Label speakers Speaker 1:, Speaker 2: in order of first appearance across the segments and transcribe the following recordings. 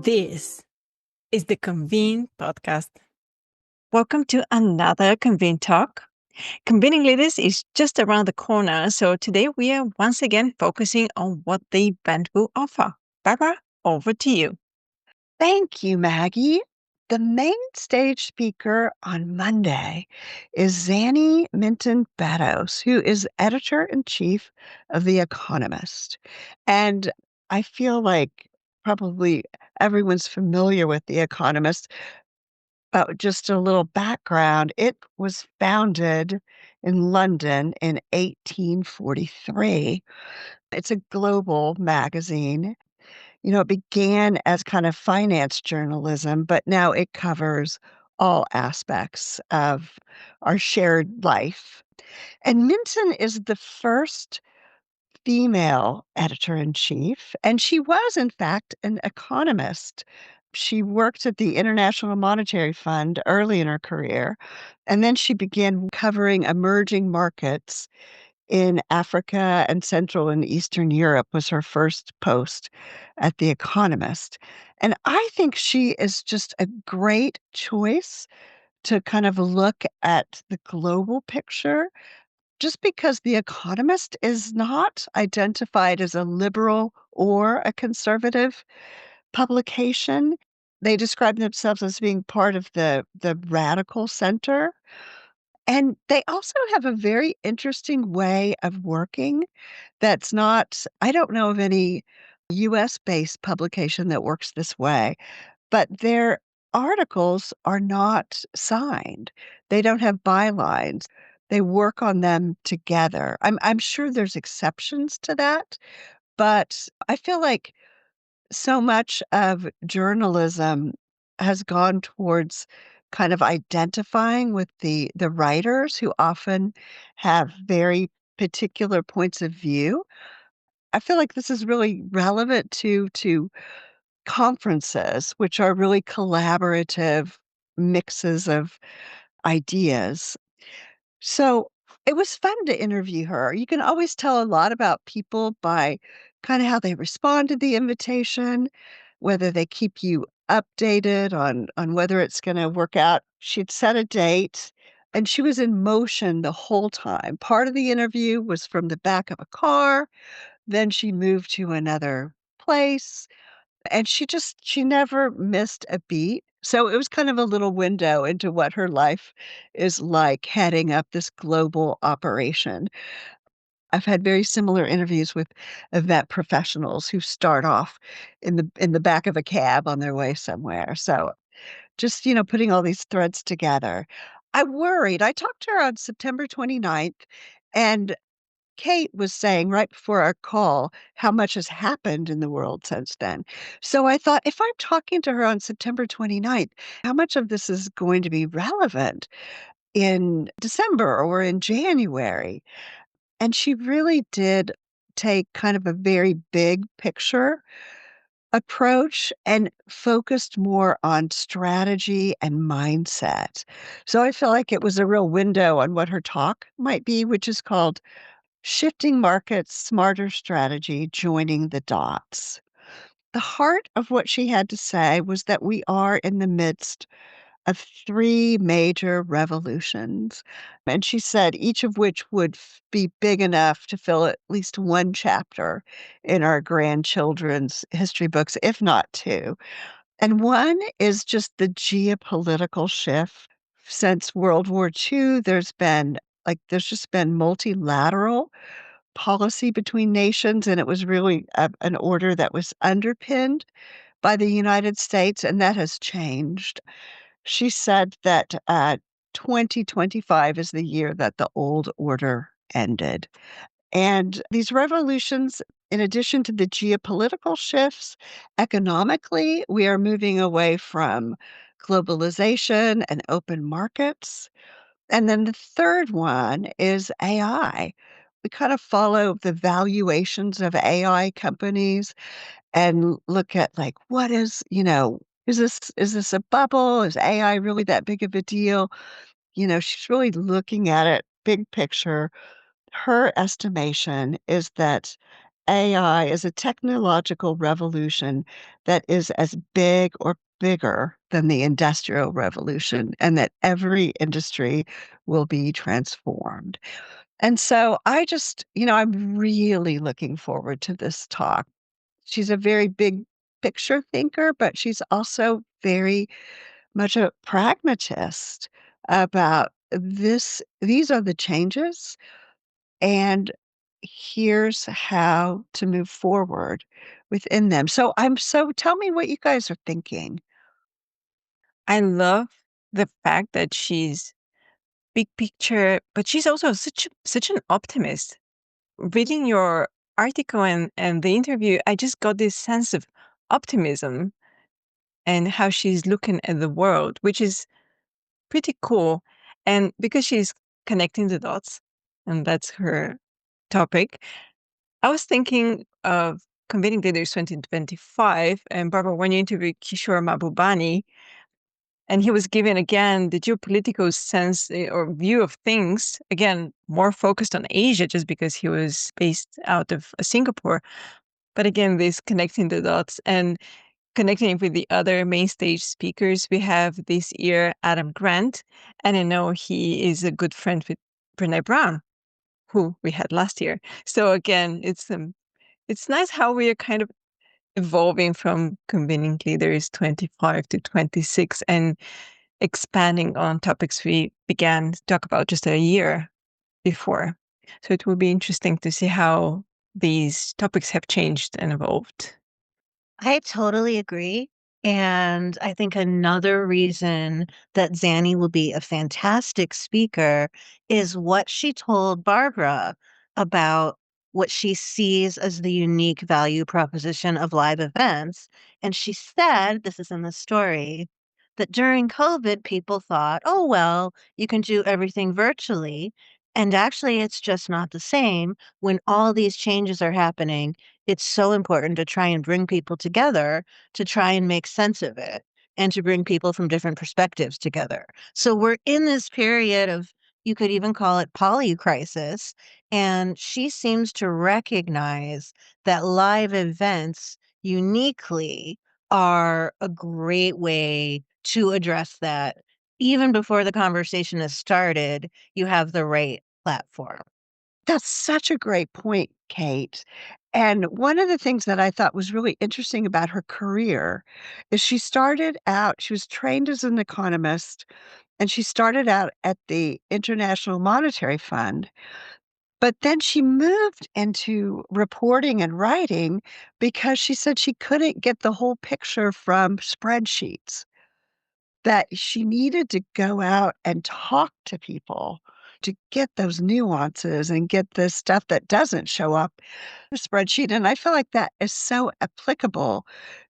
Speaker 1: This is the Convene podcast.
Speaker 2: Welcome to another Convene talk. Convening Leaders is just around the corner, so today we are once again focusing on what the event will offer. Barbara, over to you.
Speaker 3: Thank you, Maggie. The main stage speaker on Monday is Zanny Minton Beddoes, who is editor-in-chief of The Economist. And I feel like probably everyone's familiar with The Economist. Just a little background, it was founded in London in 1843. It's a global magazine. It began as kind of finance journalism, but now it covers all aspects of our shared life. And Minton is the first female editor in chief, and she was, in fact, an economist. She worked at the International Monetary Fund early in her career, and then she began covering emerging markets in Africa and Central and Eastern Europe was her first post at The Economist. And I think she is just a great choice to kind of look at the global picture, just because The Economist is not identified as a liberal or a conservative publication. They describe themselves as being part of the radical center. And they also have a very interesting way of working that's not I don't know of any US-based publication that works this way, but their articles are not signed. They don't have bylines. They work on them together. I'm sure there's exceptions to that, but I feel like so much of journalism has gone towards kind of identifying with the writers who often have very particular points of view. I feel like this is really relevant to conferences, which are really collaborative mixes of ideas. So it was fun to interview her. You can always tell a lot about people by kind of how they respond to the invitation, whether they keep you updated on whether it's going to work out. She'd set a date and she was in motion the whole time. Part of the interview was from the back of a car, then she moved to another place, and she never missed a beat. So it was kind of a little window into what her life is like heading up this global operation. I've had very similar interviews with event professionals who start off in the back of a cab on their way somewhere. So just, putting all these threads together. I worried. I talked to her on September 29th, and Kate was saying right before our call how much has happened in the world since then. So I thought, if I'm talking to her on September 29th, how much of this is going to be relevant in December or in January? And she really did take kind of a very big picture approach and focused more on strategy and mindset. So I feel like it was a real window on what her talk might be, which is called Shifting Markets, Smarter Strategy, Joining the Dots. The heart of what she had to say was that we are in the midst of three major revolutions. And she said each of which would be big enough to fill at least one chapter in our grandchildren's history books, if not two. And one is just the geopolitical shift. Since World War II, there's just been multilateral policy between nations, and it was really an order that was underpinned by the United States, and that has changed. She said that 2025 is the year that the old order ended. And these revolutions, in addition to the geopolitical shifts, economically, we are moving away from globalization and open markets. And then the third one is AI. We kind of follow the valuations of AI companies and look at like, what is this a bubble? Is AI really that big of a deal? She's really looking at it big picture. Her estimation is that AI is a technological revolution that is as big or bigger than the Industrial Revolution, and that every industry will be transformed. And so I'm really looking forward to this talk. She's a very big picture thinker, but she's also very much a pragmatist about these are the changes, and here's how to move forward within them. So tell me what you guys are thinking.
Speaker 2: I love the fact that she's big picture, but she's also such an optimist. Reading your article and the interview, I just got this sense of optimism and how she's looking at the world, which is pretty cool. And because she's connecting the dots, and that's her topic, I was thinking of Convening Leaders 2025, and Barbara, when you interviewed Kishore Mahbubani, and he was giving again the geopolitical sense or view of things, again, more focused on Asia just because he was based out of Singapore. But again, this connecting the dots and connecting with the other main stage speakers. We have this year Adam Grant, and I know he is a good friend with Brene Brown, who we had last year. So again, it's nice how we are kind of evolving from Convening Leaders 25 to 26 and expanding on topics we began to talk about just a year before. So it will be interesting to see how these topics have changed and evolved.
Speaker 4: I totally agree. And I think another reason that Zanny will be a fantastic speaker is what she told Barbara about what she sees as the unique value proposition of live events. And she said, this is in the story, that during COVID, people thought, oh, well, you can do everything virtually. And actually, it's just not the same when all these changes are happening. It's so important to try and bring people together to try and make sense of it and to bring people from different perspectives together. So we're in this period of, you could even call it polycrisis. And she seems to recognize that live events uniquely are a great way to address that. Even before the conversation has started, you have the right platform.
Speaker 3: That's such a great point, Kate. And one of the things that I thought was really interesting about her career is she was trained as an economist, and she started out at the International Monetary Fund, but then she moved into reporting and writing because she said she couldn't get the whole picture from spreadsheets, that she needed to go out and talk to people to get those nuances and get the stuff that doesn't show up in a spreadsheet. And I feel like that is so applicable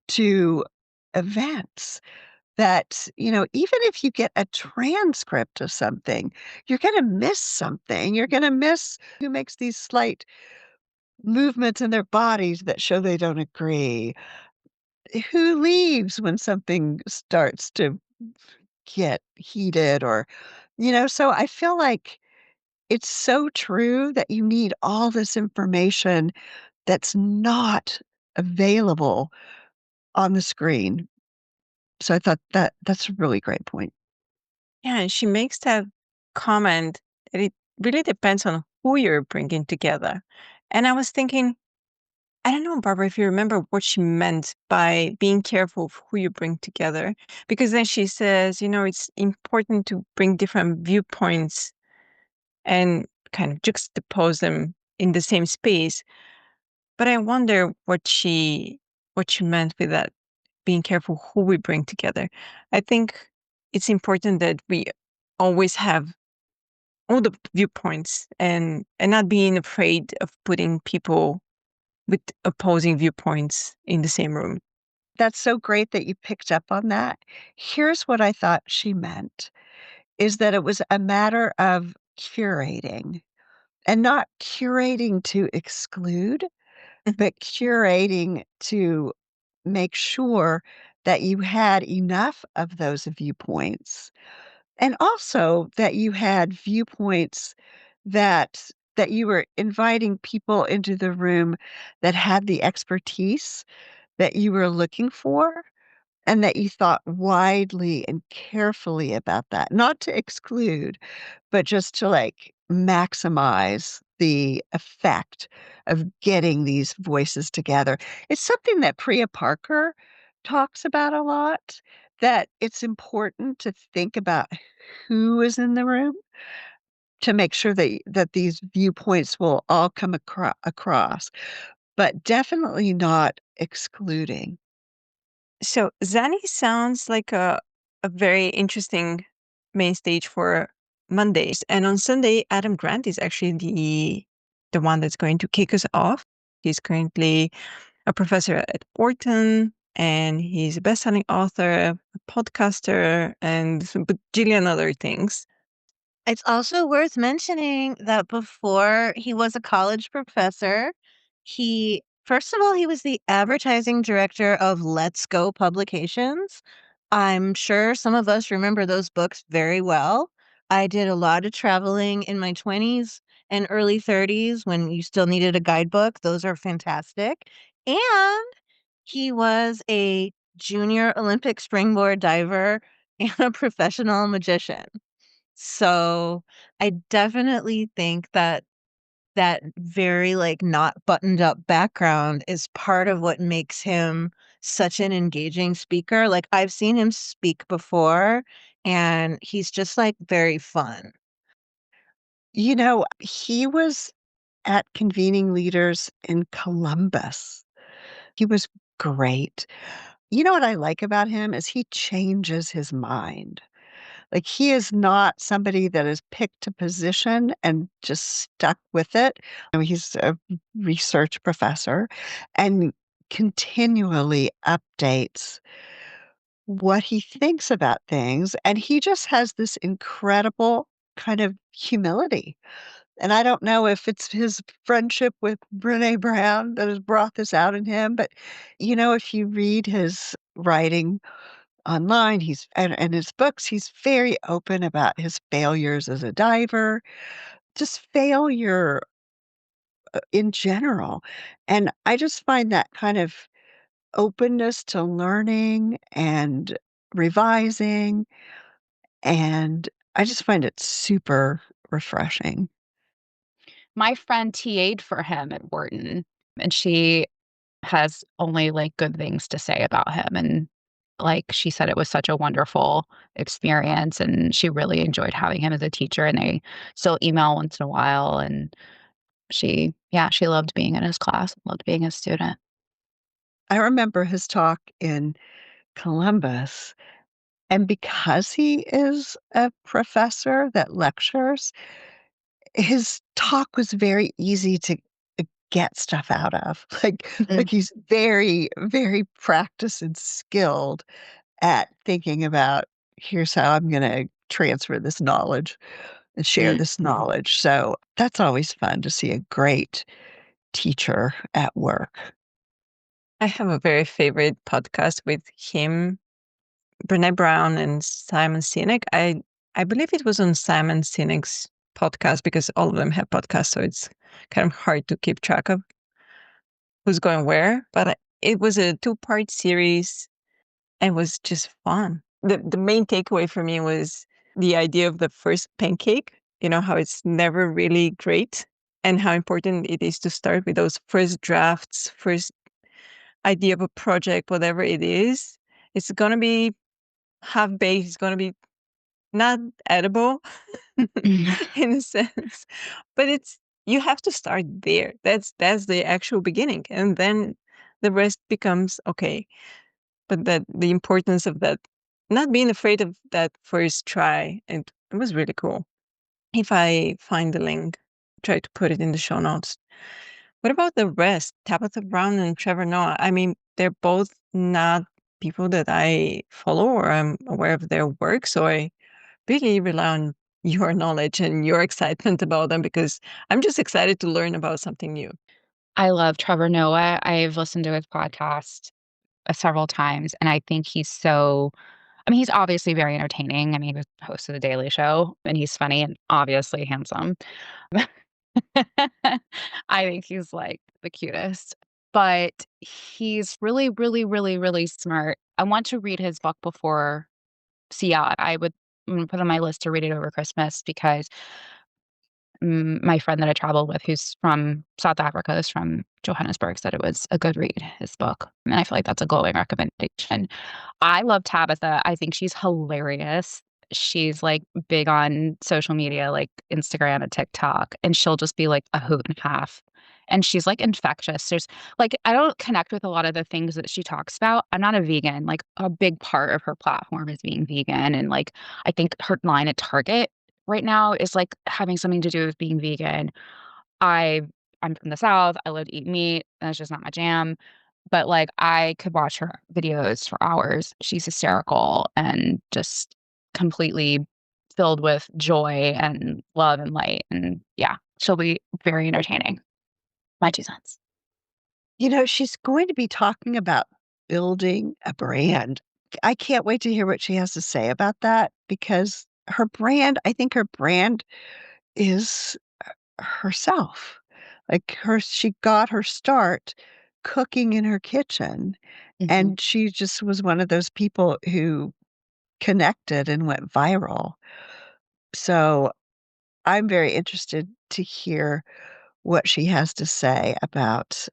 Speaker 3: to events that, even if you get a transcript of something, you're going to miss something. You're going to miss who makes these slight movements in their bodies that show they don't agree, who leaves when something starts to get heated, so I feel like it's so true that you need all this information that's not available on the screen. So I thought that's a really great point.
Speaker 2: Yeah, and she makes that comment that it really depends on who you're bringing together. And I was thinking, I don't know, Barbara, if you remember what she meant by being careful of who you bring together. Because then she says, it's important to bring different viewpoints and kind of juxtapose them in the same space. But I wonder what she meant with that, being careful who we bring together. I think it's important that we always have all the viewpoints and not being afraid of putting people with opposing viewpoints in the same room.
Speaker 3: That's so great that you picked up on that. Here's what I thought she meant, is that it was a matter of curating, and not curating to exclude, but curating to make sure that you had enough of those viewpoints, and also that you had viewpoints that that you were inviting people into the room that had the expertise that you were looking for, and that you thought widely and carefully about that, not to exclude, but just to, like, maximize the effect of getting these voices together. It's something that Priya Parker talks about a lot, that it's important to think about who is in the room to make sure that these viewpoints will all come across, but definitely not excluding.
Speaker 2: So Zanny sounds like a very interesting main stage for Mondays. And on Sunday, Adam Grant is actually the one that's going to kick us off. He's currently a professor at Wharton, and he's a best-selling author, a podcaster, and a bajillion other things.
Speaker 4: It's also worth mentioning that before he was a college professor, first of all, he was the advertising director of Let's Go Publications. I'm sure some of us remember those books very well. I did a lot of traveling in my 20s and early 30s when you still needed a guidebook. Those are fantastic. And he was a junior Olympic springboard diver and a professional magician. So, I definitely think that that very, like, not buttoned up background is part of what makes him such an engaging speaker. Like, I've seen him speak before, and he's just, like, very fun.
Speaker 3: You know, he was at Convening Leaders in Columbus. He was great. You know what I like about him is he changes his mind. Like, he is not somebody that has picked a position and just stuck with it. I mean, he's a research professor and continually updates what he thinks about things, and he just has this incredible kind of humility. And I don't know if it's his friendship with Brené Brown that has brought this out in him, but, if you read his writing online, and his books, he's very open about his failures as a diver, just failure, in general. And I just find that kind of openness to learning and revising, and I just find it super refreshing.
Speaker 5: My friend TA'd for him at Wharton, and she has only, like, good things to say about him, and, like, she said it was such a wonderful experience, and she really enjoyed having him as a teacher, and they still email once in a while, and she loved being in his class, loved being a student.
Speaker 3: I remember his talk in Columbus, and because he is a professor that lectures, his talk was very easy to get stuff out of. Like, he's very, very practiced and skilled at thinking about, "Here's how I'm gonna transfer this knowledge and share this knowledge." So, that's always fun to see a great teacher at work.
Speaker 2: I have a very favorite podcast with him, Brené Brown, and Simon Sinek. I believe it was on Simon Sinek's podcast because all of them have podcasts, so it's kind of hard to keep track of who's going where. But it was a two-part series and was just fun. The main takeaway for me was the idea of the first pancake, how it's never really great and how important it is to start with those first drafts, first idea of a project, whatever it is. It's going to be half-baked, it's going to be not edible in a sense, but you have to start there. That's the actual beginning, and then the rest becomes okay. But that the importance of that, not being afraid of that first try, and it was really cool. If I find the link, try to put it in the show notes. What about the rest? Tabitha Brown and Trevor Noah. I mean, they're both not people that I follow or I'm aware of their work, so I really rely on your knowledge and your excitement about them because I'm just excited to learn about something new.
Speaker 5: I love Trevor Noah. I've listened to his podcast, several times, and I think he's obviously very entertaining. I mean, he was the host of The Daily Show, and he's funny and obviously handsome. I think he's like the cutest, but he's really, really, really, really smart. I want to read his book before. So yeah, I'm gonna put on my list to read it over Christmas because my friend that I traveled with, who's from South Africa, is from Johannesburg, said it was a good read, his book. And I feel like that's a glowing recommendation. I love Tabitha. I think she's hilarious. She's like big on social media, like Instagram and TikTok, and she'll just be like a hoot and a half. And she's like infectious. There's like, I don't connect with a lot of the things that she talks about. I'm not a vegan. Like, a big part of her platform is being vegan. And like, I think her line at Target right now is like having something to do with being vegan. I I'm from the South. I love to eat meat. That's just not my jam. But like I could watch her videos for hours. She's hysterical and just completely filled with joy and love and light. And yeah, she'll be very entertaining. My 2 cents.
Speaker 3: She's going to be talking about building a brand. I can't wait to hear what she has to say about that because I think her brand is herself. She got her start cooking in her kitchen,
Speaker 5: Mhm.
Speaker 3: and she just was one of those people who connected and went viral. So, I'm very interested to hear what she has to say about,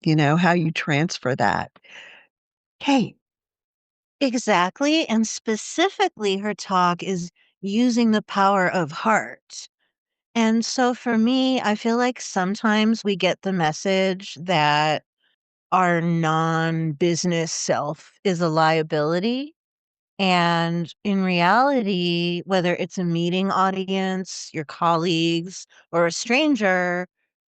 Speaker 3: how you transfer that. Hey,
Speaker 4: Exactly. And specifically, her talk is using the power of heart. And so for me, I feel like sometimes we get the message that our non business self is a liability. And in reality, whether it's a meeting audience, your colleagues, or a stranger,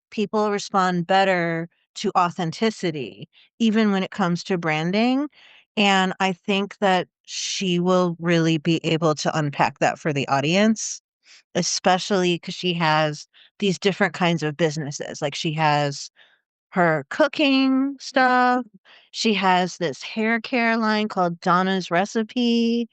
Speaker 4: people respond better to authenticity, even when it comes to branding. And I think that she will really be able to unpack that for the audience, especially because she has these different kinds of businesses. Like she has her cooking stuff. She has this hair care line called Donna's Recipe.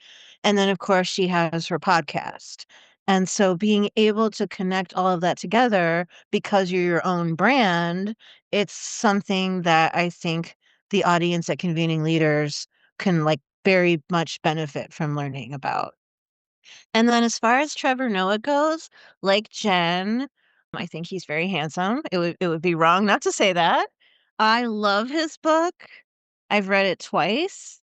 Speaker 4: And then, of course, she has her podcast. And so being able to connect all of that together because you're your own brand, it's something that I think the audience at Convening Leaders can like very much benefit from learning about. And then as far as Trevor Noah goes, like Jen, I think he's very handsome. It would be wrong not to say that. I love his book. I've read it twice.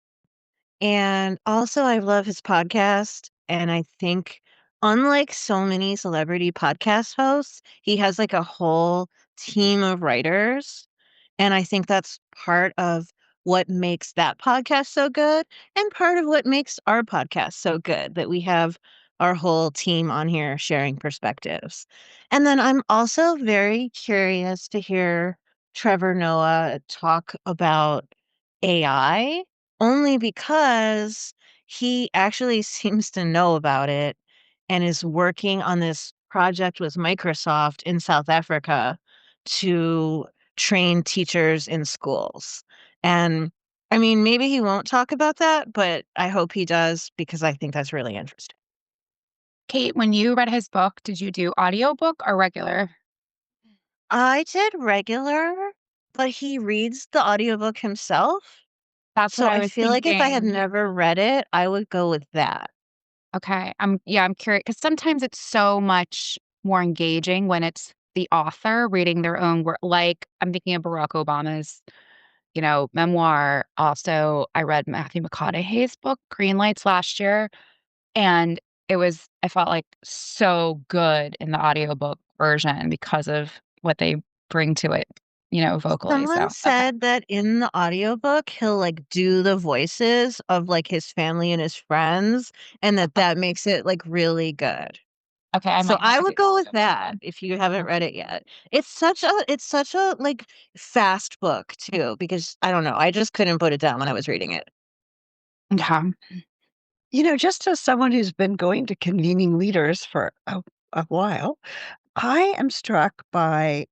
Speaker 4: And also I love his podcast. And I think unlike so many celebrity podcast hosts, he has like a whole team of writers. And I think that's part of what makes that podcast so good and part of what makes our podcast so good that we have our whole team on here sharing perspectives. And then I'm also very curious to hear Trevor Noah talk about AI only because he actually seems to know about it and is working on this project with Microsoft in South Africa to train teachers in schools. And I mean, maybe he won't talk about that, but I hope he does because I think that's really interesting.
Speaker 5: Kate, when you read his book, did you do audiobook or regular?
Speaker 4: I did regular, but he reads the audiobook himself.
Speaker 5: That's what
Speaker 4: So
Speaker 5: I
Speaker 4: I
Speaker 5: was
Speaker 4: feel like if I had
Speaker 5: thinking.
Speaker 4: never read it, I would go with that.
Speaker 5: Okay. I'm curious because sometimes it's so much more engaging when it's the author reading their own work. Like I'm thinking of Barack Obama's, memoir. Also, I read Matthew McConaughey's book, Green Lights, last year, and I felt like so good in the audiobook version because of what they bring to it, vocally.
Speaker 4: Someone
Speaker 5: So, okay.
Speaker 4: said that in the audiobook, he'll, like, do the voices of, like, his family and his friends, and that makes it, like, really good.
Speaker 5: Okay, I
Speaker 4: So
Speaker 5: might have
Speaker 4: I
Speaker 5: to
Speaker 4: would
Speaker 5: do
Speaker 4: go
Speaker 5: the
Speaker 4: with
Speaker 5: audiobook
Speaker 4: that
Speaker 5: then.
Speaker 4: if you haven't read it yet. It's such a, like, fast book too, because I don't know, I just couldn't put it down when I was reading it.
Speaker 5: Okay.
Speaker 3: just as someone who's been going to convening leaders for a while, I am struck by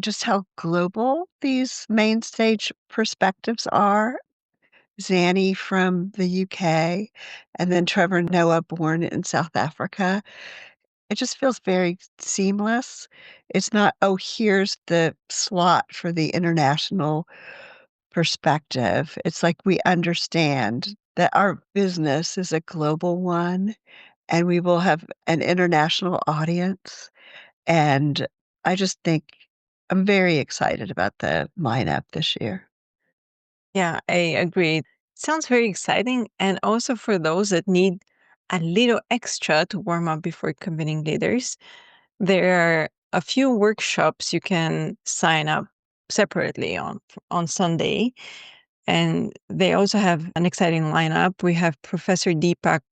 Speaker 3: just how global these main stage perspectives are. Zanny from the UK, and then Trevor Noah, born in South Africa. It just feels very seamless. It's not, "Oh, here's the slot for the international perspective." It's like we understand that our business is a global one, and we will have an international audience, and I just think I'm very excited about the lineup this year.
Speaker 2: Yeah, I agree. Sounds very exciting. And also for those that need a little extra to warm up before convening leaders, there are a few workshops you can sign up separately on Sunday. And they also have an exciting lineup. We have Professor Deepak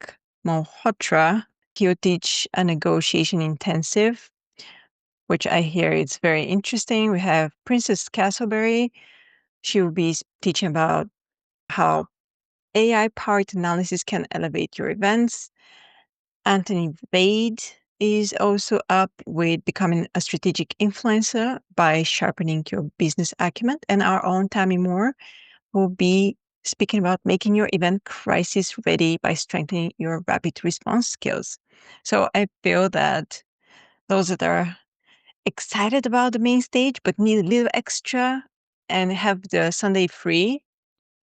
Speaker 2: Malhotra. He'll teach a negotiation intensive, which I hear is very interesting. We have Princess Castleberry. She will be teaching about how AI-powered analysis can elevate your events. Anthony Vade is also up with becoming a strategic influencer by sharpening your business acumen. And our own Tammy Moore will be speaking about making your event crisis ready by strengthening your rapid response skills. So I feel that those that are excited about the main stage but need a little extra and have the Sunday free,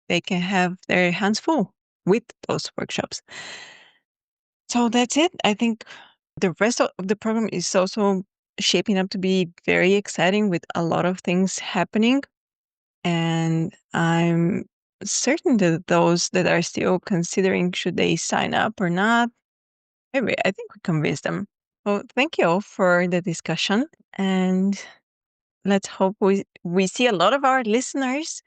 Speaker 2: they can have their hands full with those workshops. So that's it. I think the rest of the program is also shaping up to be very exciting with a lot of things happening. And I'm certain that those that are still considering should they sign up or not, maybe I think we convinced them. Well, thank you all for the discussion. And let's hope we see a lot of our listeners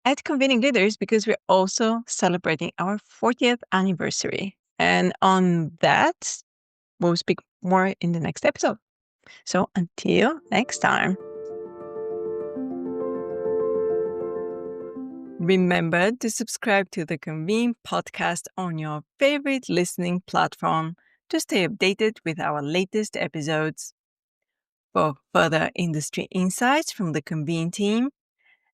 Speaker 2: at Convening Leaders because we're also celebrating our 40th anniversary. And on that, we'll speak more in the next episode. So until next time. Remember to subscribe to the Convene podcast on your favorite listening platform to stay updated with our latest episodes. For further industry insights from the Convene team,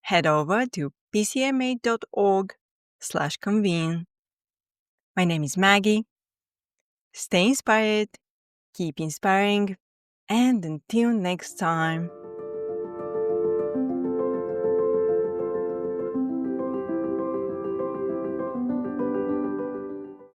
Speaker 2: head over to pcma.org/convene. My name is Maggie. Stay inspired, keep inspiring, and until next time.